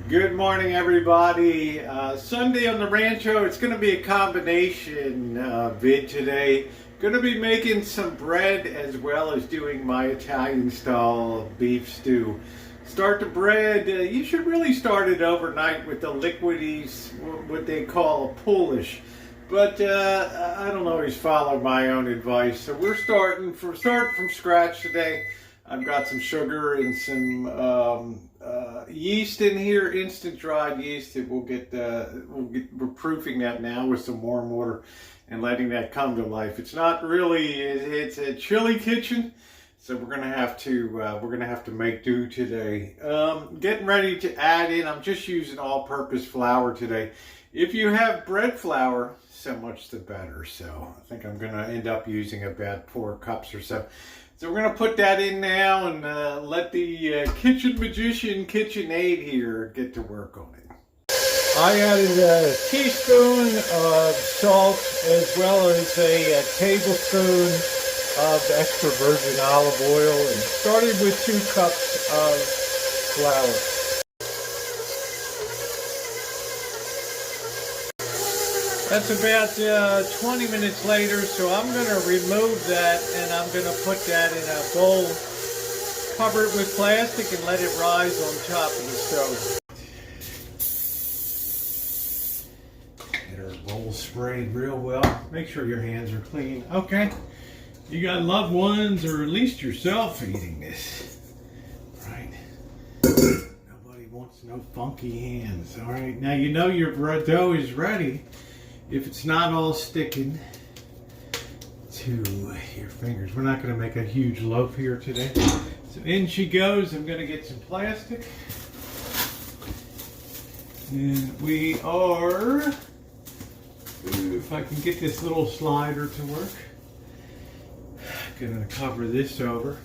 Good morning, everybody. Sunday on the Rancho. It's going to be a combination vid today. Going to be making some bread as well as doing my Italian style beef stew. Start the bread. You should really start it overnight with the liquidy, what they call a Polish. But I don't always follow my own advice. So we're starting from scratch today. I've got some sugar and some yeast in here, instant dried yeast. We're proofing that now with some warm water and letting that come to life. It's not really, it's a chilly kitchen, so we're gonna have to make do today. Getting ready to add in. I'm just using all-purpose flour today. If you have bread flour, so much the better. So I think I'm gonna end up using about 4 cups or so. So we're going to put that in now and let the kitchen magician, KitchenAid here get to work on it. I added a teaspoon of salt as well as a tablespoon of extra virgin olive oil and started with 2 cups of flour. That's about 20 minutes later, so I'm going to remove that and I'm going to put that in a bowl, cover it with plastic and let it rise on top of the stove. Get our bowl sprayed real well. Make sure your hands are clean. Okay, you got loved ones or at least yourself eating this, right? Nobody wants no funky hands, all right? Now you know your dough is ready. If it's not all sticking to your fingers. We're not going to make a huge loaf here today. So in she goes. I'm going to get some plastic. And we are, if I can get this little slider to work, I'm going to cover this over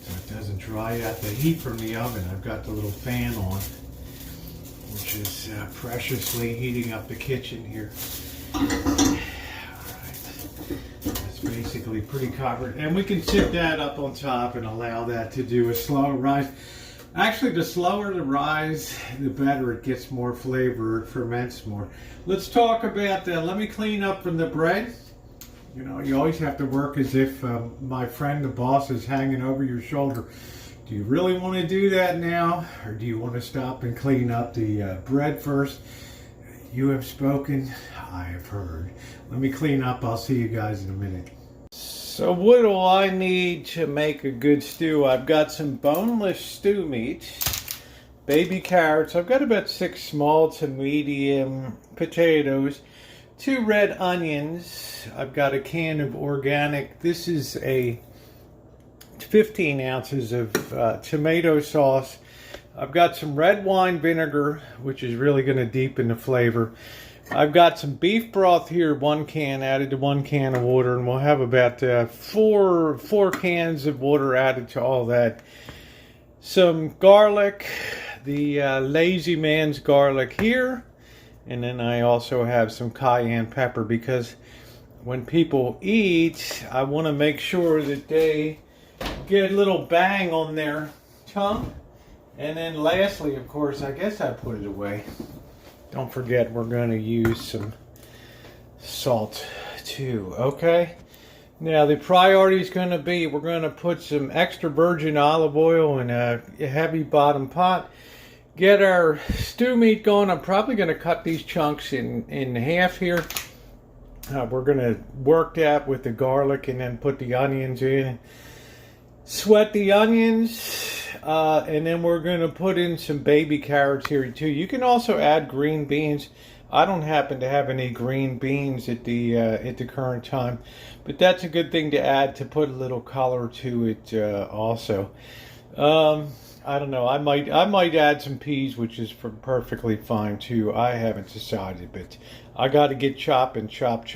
so it doesn't dry out the heat from the oven. I've got the little fan on, which is preciously heating up the kitchen here. All right, that's basically pretty covered, and we can sit that up on top and allow that to do a slow rise. Actually, the slower the rise, the better. It gets more flavor, it ferments more. Let's talk about that. Let me clean up from the bread. You know, you always have to work as if my friend, the boss, is hanging over your shoulder. Do you really want to do that now, or do you want to stop and clean up the bread first? You have spoken, I have heard. Let me clean up. I'll see you guys in a minute. So what do I need to make a good stew? I've got some boneless stew meat, baby carrots. I've got about 6 small to medium potatoes, 2 red onions. I've got a can of organic. This is a 15 ounces of tomato sauce. I've got some red wine vinegar, which is really going to deepen the flavor. I've got some beef broth here, 1 can added to 1 can of water, and we'll have about 4 cans of water added to all that. Some garlic, the lazy man's garlic here, and then I also have some cayenne pepper because when people eat, I want to make sure that they get a little bang on their tongue. And then lastly, of course, I guess I put it away. Don't forget, we're going to use some salt too, okay? Now the priority is going to be, we're going to put some extra virgin olive oil in a heavy bottom pot. Get our stew meat going. I'm probably going to cut these chunks in half here. We're going to work that with the garlic and then put the onions in. Sweat the onions, and then we're going to put in some baby carrots here too. You can also add green beans. I don't happen to have any green beans at the current time, but that's a good thing to add to put a little color to it also. I don't know. I might add some peas, which is perfectly fine too. I haven't decided, but I got to get chopping, chop.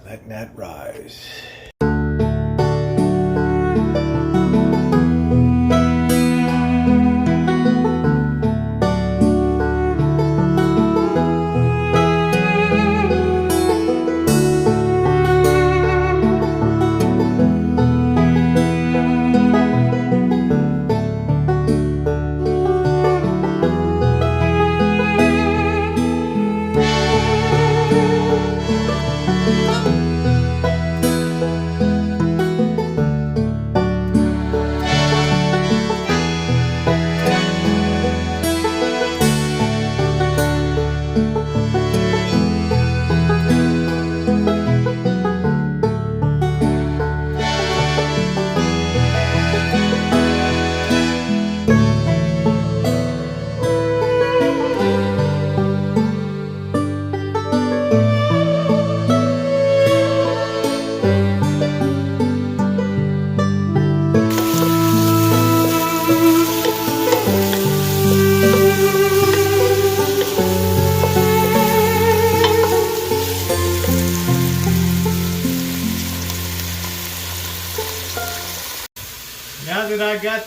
Letting that rise.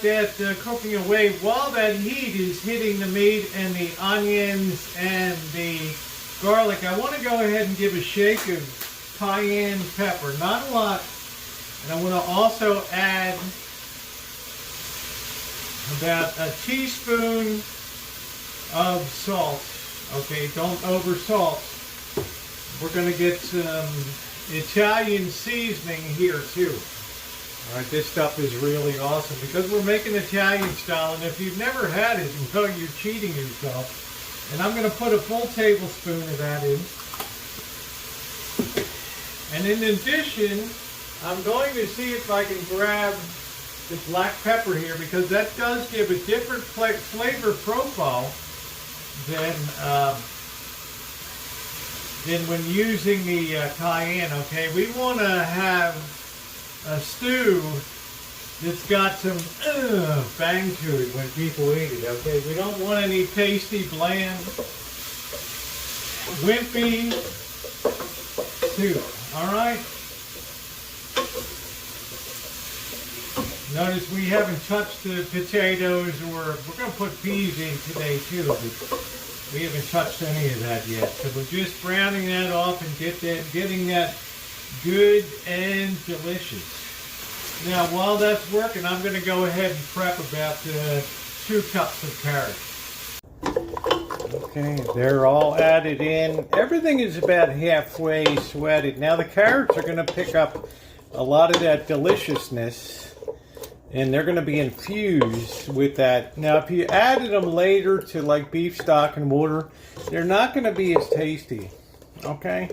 got that cooking away, while that heat is hitting the meat and the onions and the garlic, I want to go ahead and give a shake of cayenne pepper. Not a lot. And I want to also add about a teaspoon of salt. Okay, don't over salt. We're going to get some Italian seasoning here too. All right, this stuff is really awesome because we're making Italian style, and if you've never had it, you know you're cheating yourself. And I'm going to put a full tablespoon of that in. And in addition, I'm going to see if I can grab the black pepper here, because that does give a different flavor profile than when using the cayenne. Okay, we want to have a stew that's got some bang to it when people eat it. Okay, we don't want any pasty, bland, wimpy stew. All right. Notice we haven't touched the potatoes, or we're going to put peas in today too, but we haven't touched any of that yet. So we're just browning that off and getting that good and delicious. Now, while that's working, I'm going to go ahead and prep about 2 cups of carrots. Okay, they're all added in. Everything is about halfway sweated. Now the carrots are going to pick up a lot of that deliciousness, and they're going to be infused with that. Now, if you added them later to like beef stock and water, they're not going to be as tasty. Okay?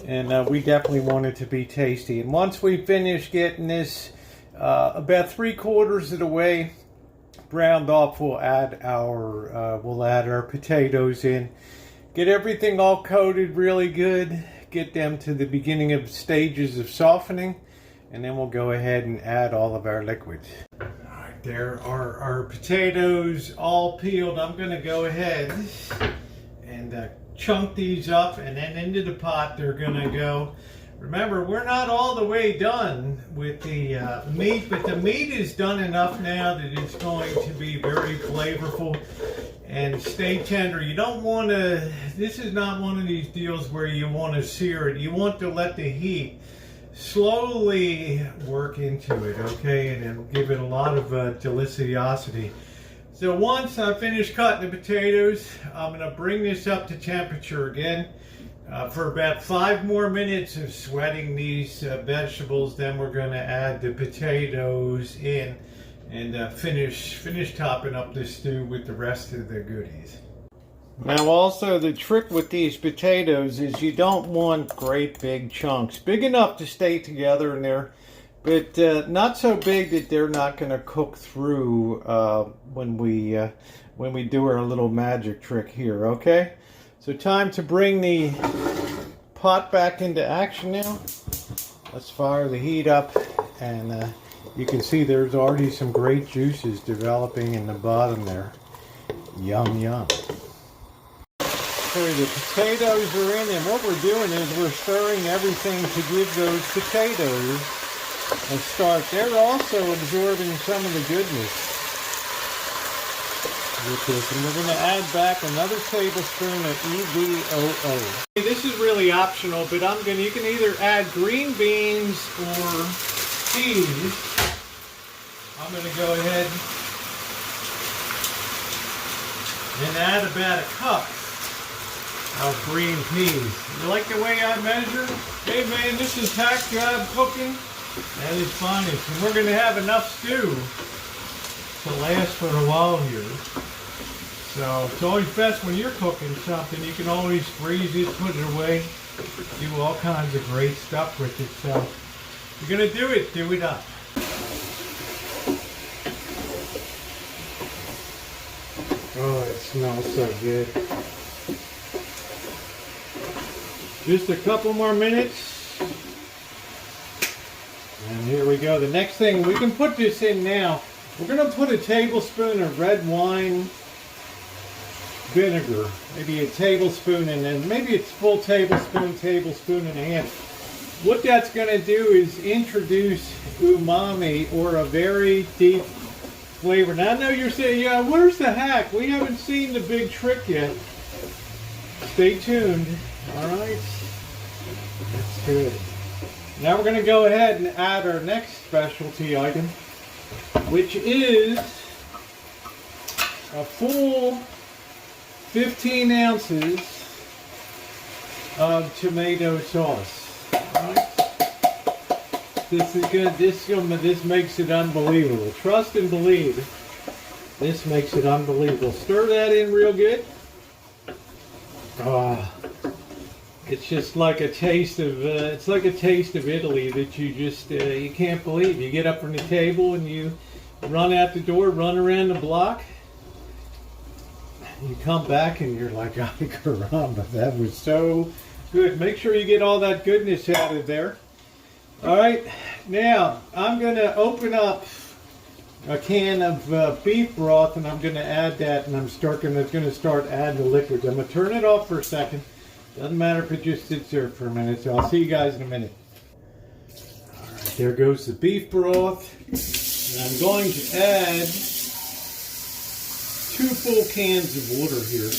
And we definitely want it to be tasty. And once we finish getting this about 3/4 of the way browned off, we'll add our potatoes in. Get everything all coated really good. Get them to the beginning of stages of softening. And then we'll go ahead and add all of our liquids. All right, there are our potatoes all peeled. I'm going to go ahead and chunk these up, and then into the pot they're going to go. Remember, we're not all the way done with the meat, but the meat is done enough now that it's going to be very flavorful and stay tender. You don't want to, this is not one of these deals where you want to sear it. You want to let the heat slowly work into it, okay, and it'll give it a lot of deliciosity. So once I finish cutting the potatoes, I'm going to bring this up to temperature again for about 5 more minutes of sweating these vegetables. Then we're going to add the potatoes in and finish topping up this stew with the rest of the goodies. Now also, the trick with these potatoes is you don't want great big chunks. Big enough to stay together in there, but not so big that they're not going to cook through when we do our little magic trick here, okay? So time to bring the pot back into action now. Let's fire the heat up, and you can see there's already some great juices developing in the bottom there. Yum, yum. The potatoes are in, and what we're doing is we're stirring everything to give those potatoes a start. They're also absorbing some of the goodness with this, and we're going to add back another tablespoon of EVOO. This is really optional, but you can either add green beans or peas. I'm going to go ahead and add about a cup of green peas. You like the way I measure? Hey man, this is hack job cooking at its finest. And we're going to have enough stew to last for a while here. So it's always best when you're cooking something, you can always freeze it, put it away, do all kinds of great stuff with it. So if you're going to do it up. Oh, it smells so good. Just a couple more minutes, and here we go. The next thing, we can put this in now. We're going to put a tablespoon of red wine vinegar, maybe a tablespoon, and then maybe it's full tablespoon and a half. What that's going to do is introduce umami, or a very deep flavor. Now I know you're saying, yeah, where's the hack? We haven't seen the big trick yet. Stay tuned. All right. That's good. Now we're going to go ahead and add our next specialty item, which is a full 15 ounces of tomato sauce. All right. This is good. This makes it unbelievable. Trust and believe. This makes it unbelievable. Stir that in real good. It's just like a taste of. It's like a taste of Italy that you just you can't believe. You get up from the table and you run out the door, run around the block. You come back and you're like, "Ay caramba, that was so good." Make sure you get all that goodness out of there. All right, now I'm going to open up a can of beef broth, and I'm going to add that, and I'm going to start adding the liquids. I'm going to turn it off for a second. Doesn't matter if it just sits there for a minute, so I'll see you guys in a minute. All right, there goes the beef broth. And I'm going to add 2 full cans of water here.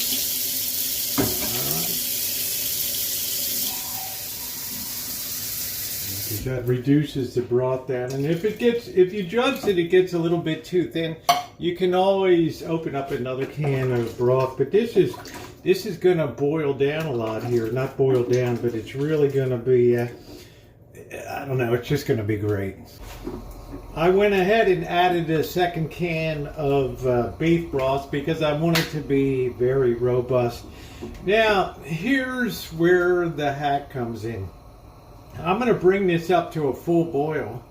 That reduces the broth down, and if you judge that it gets a little bit too thin, you can always open up another can of broth. But this is going to boil down a lot here. Not boil down, but it's really going to be I don't know, it's just going to be great. I went ahead and added a second can of beef broth because I want it to be very robust. Now here's where the hack comes in. I'm going to bring this up to a full boil,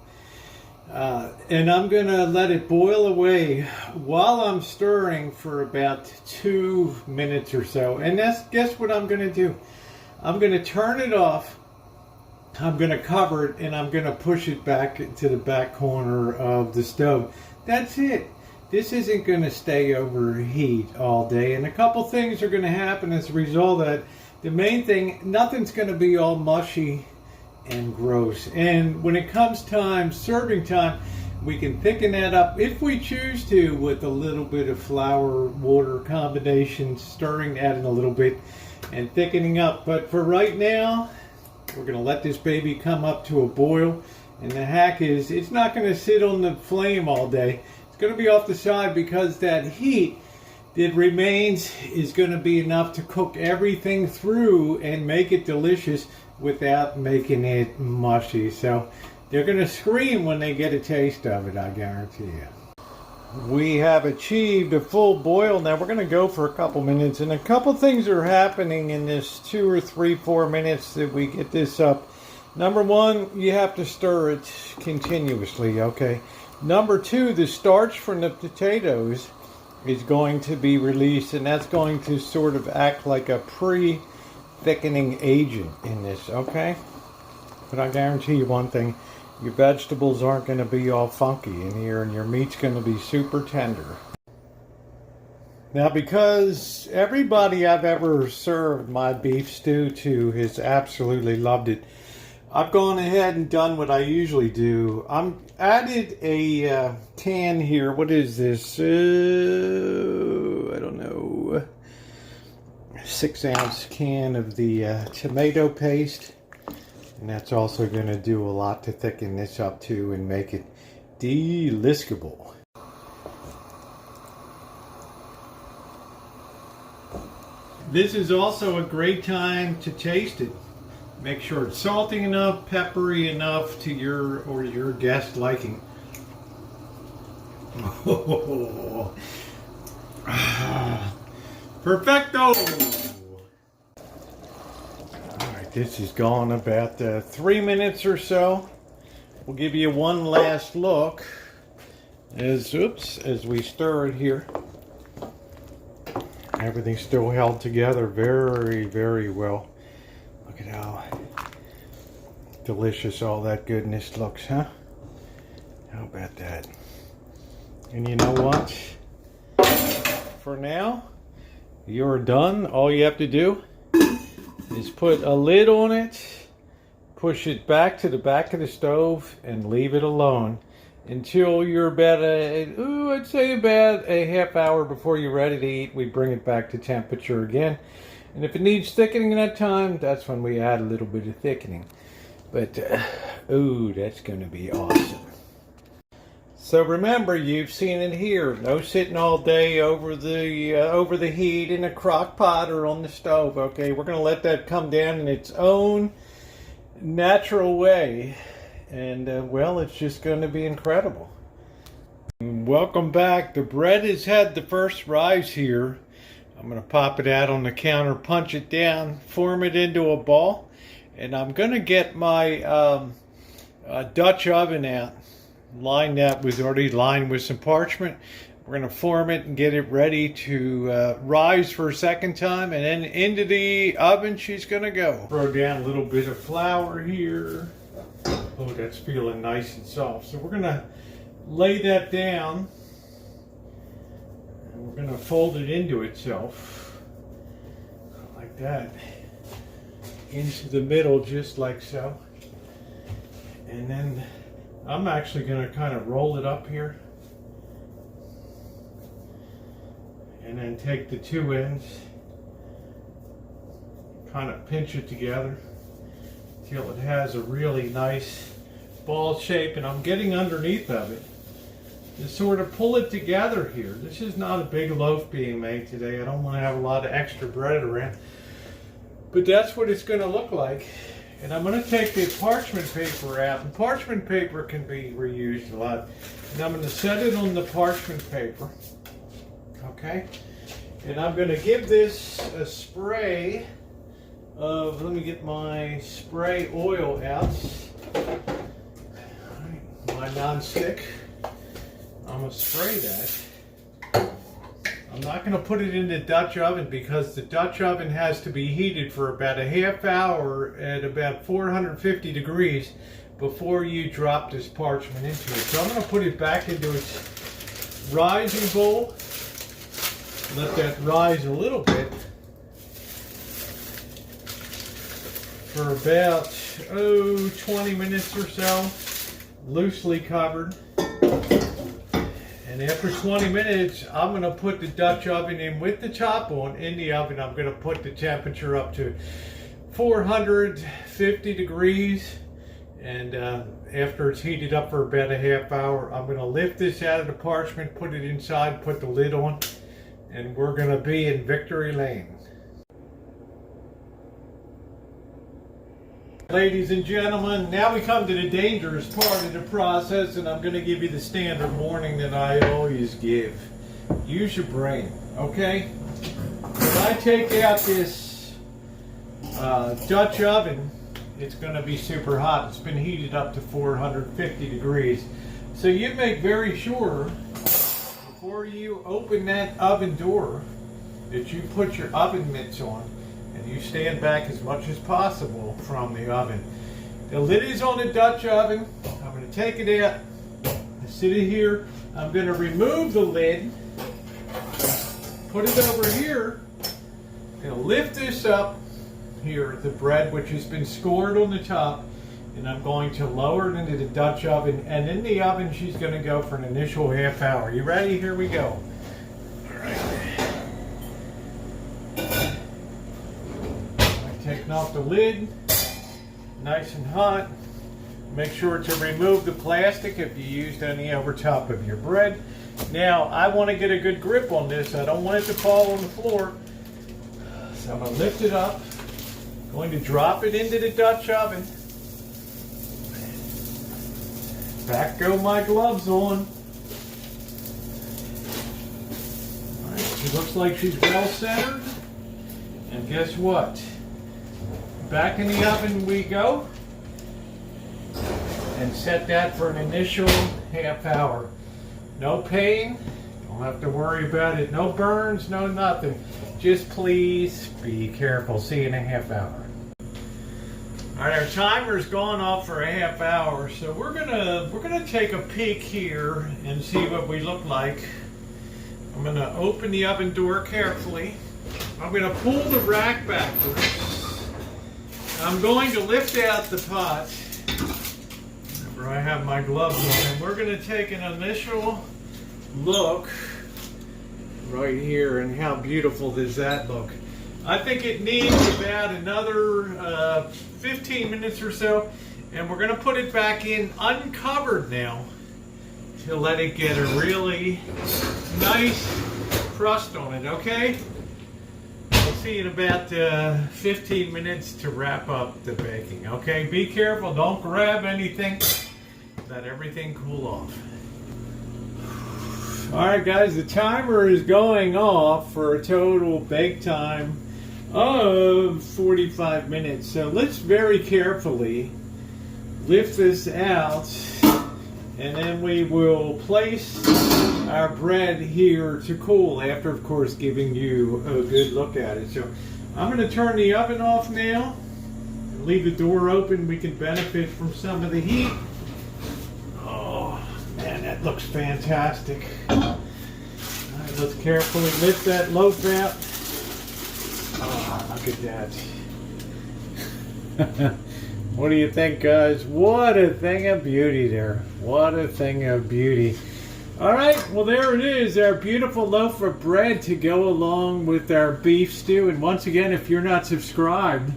and I'm going to let it boil away while I'm stirring for about 2 minutes or so. And guess what I'm going to do? I'm going to turn it off, I'm going to cover it, and I'm going to push it back to the back corner of the stove. That's it. This isn't going to stay overheat all day, and a couple things are going to happen as a result of that. The main thing, nothing's going to be all mushy and gross. And when it comes time, serving time, we can thicken that up if we choose to with a little bit of flour water combination, stirring, adding a little bit and thickening up. But for right now, we're going to let this baby come up to a boil. And the hack is, it's not going to sit on the flame all day. It's going to be off the side because that heat that remains is going to be enough to cook everything through and make it delicious without making it mushy. So they're going to scream when they get a taste of it, I guarantee you. We have achieved a full boil. Now we're going to go for a couple minutes, and a couple things are happening in this 2 or 3, 4 minutes that we get this up. Number one, you have to stir it continuously, okay? Number two, the starch from the potatoes is going to be released, and that's going to sort of act like a thickening agent in this, okay? But I guarantee you one thing, your vegetables aren't going to be all funky in here, and your meat's going to be super tender. Now, because everybody I've ever served my beef stew to has absolutely loved it, I've gone ahead and done what I usually do. I'm added a can here. What is this? I don't know. 6-ounce can of the tomato paste, and that's also going to do a lot to thicken this up too and make it delicable. This is also a great time to taste it. Make sure it's salty enough, peppery enough to your guest liking. Perfecto! Alright, this has gone about 3 minutes or so. We'll give you one last look as we stir it here. Everything's still held together very, very well. Look at how delicious all that goodness looks, huh? How about that? And you know what? For now, you're done. All you have to do is put a lid on it, push it back to the back of the stove, and leave it alone. until you're about I'd say about a half hour before you're ready to eat. We bring it back to temperature again. And if it needs thickening in that time, that's when we add a little bit of thickening. But, that's going to be awesome. So remember, you've seen it here. No sitting all day over the heat in a crock pot or on the stove. Okay, we're going to let that come down in its own natural way. And, well, it's just going to be incredible. Welcome back. The bread has had the first rise here. I'm going to pop it out on the counter, punch it down, form it into a ball. And I'm going to get my Dutch oven out. Line that was already lined with some parchment. We're going to form it and get it ready to rise for a second time. And then into the oven she's going to go. Throw down a little bit of flour here. Oh, that's feeling nice and soft. So we're going to lay that down. And we're going to fold it into itself. Like that. Into the middle, just like so. And then I'm actually going to kind of roll it up here. And then take the two ends. Kind of pinch it together until it has a really nice ball shape. And I'm getting underneath of it to sort of pull it together here. This is not a big loaf being made today. I don't want to have a lot of extra bread around. But that's what it's going to look like. And I'm going to take the parchment paper out. And parchment paper can be reused a lot. And I'm going to set it on the parchment paper. Okay? And I'm going to give this a spray of, let me get my spray oil out. My non-stick. I'm going to spray that. I'm not going to put it in the Dutch oven because the Dutch oven has to be heated for about a half hour at about 450 degrees before you drop this parchment into it. So I'm going to put it back into its rising bowl. Let that rise a little bit for about 20 minutes or so, loosely covered. And after 20 minutes, I'm going to put the Dutch oven in with the top on in the oven. I'm going to put the temperature up to 450 degrees. And after it's heated up for about a half hour, I'm going to lift this out of the parchment, put it inside, put the lid on, and we're going to be in Victory Lane. Ladies and gentlemen, now we come to the dangerous part of the process, and I'm going to give you the standard warning that I always give. Use your brain, okay? When I take out this Dutch oven, it's going to be super hot. It's been heated up to 450 degrees. So you make very sure, before you open that oven door, that you put your oven mitts on. You stand back as much as possible from the oven. The lid is on the Dutch oven. I'm going to take it out. Sit it here. I'm going to remove the lid. Put it over here. And lift this up here, the bread which has been scored on the top. And I'm going to lower it into the Dutch oven. And in the oven, she's going to go for an initial half hour. You ready? Here we go. All right. Taking off the lid, nice and hot. Make sure to remove the plastic if you used any over top of your bread. Now, I want to get a good grip on this. I don't want it to fall on the floor. So I'm going to lift it up. Going to drop it into the Dutch oven. Back go my gloves on. All right, she looks like she's well centered. And guess what? Back in the oven we go, and set that for an initial half hour. No pain, don't have to worry about it. No burns, no nothing. Just please be careful. See you in a half hour. All right, our timer's gone off for a half hour, so we're gonna take a peek here and see what we look like. I'm gonna open the oven door carefully. I'm gonna pull the rack backwards. I'm going to lift out the pot. sure I have my gloves on. And we're going to take an initial look right here, and how beautiful does that look. I think it needs about another 15 minutes or so, and we're going to put it back in uncovered now to let it get a really nice crust on it, okay? We'll see in about 15 minutes to wrap up the baking, okay? Be careful, don't grab anything, let everything cool off. Alright guys, the timer is going off for a total bake time of 45 minutes. So let's very carefully lift this out, and then we will place our bread here to cool after, of course, giving you a good look at it. So I'm going to turn the oven off now and leave the door open. We can benefit from some of the heat. Man, that looks fantastic. All right, let's carefully lift that loaf out. Oh, look at that. What do you think, guys? What a thing of beauty there. What a thing of beauty. All right, well, there it is, our beautiful loaf of bread to go along with our beef stew. And once again, if you're not subscribed,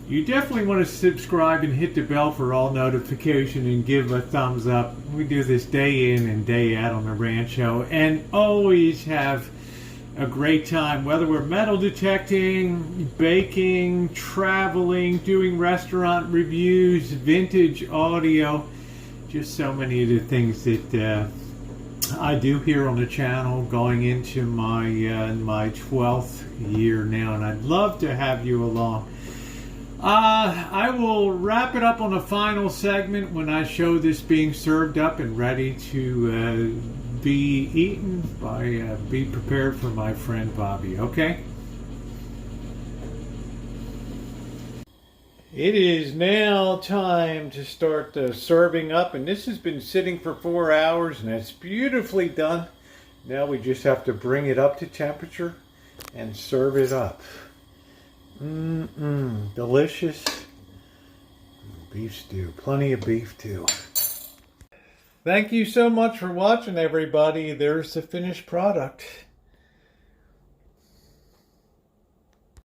you definitely want to subscribe and hit the bell for all notification and give a thumbs up. We do this day in and day out on the Rancho and always have a great time, whether we're metal detecting, baking, traveling, doing restaurant reviews, vintage audio, just so many of the things that I do here on the channel, going into my my 12th year now, and I'd love to have you along. I will wrap it up on the final segment when I show this being served up and ready to be eaten by, be prepared for my friend Bobby, okay? It is now time to start serving up, and this has been sitting for 4 hours and it's beautifully done. Now we just have to bring it up to temperature and serve it up. Delicious beef stew. Plenty of beef too. Thank you so much for watching, everybody. There's the finished product.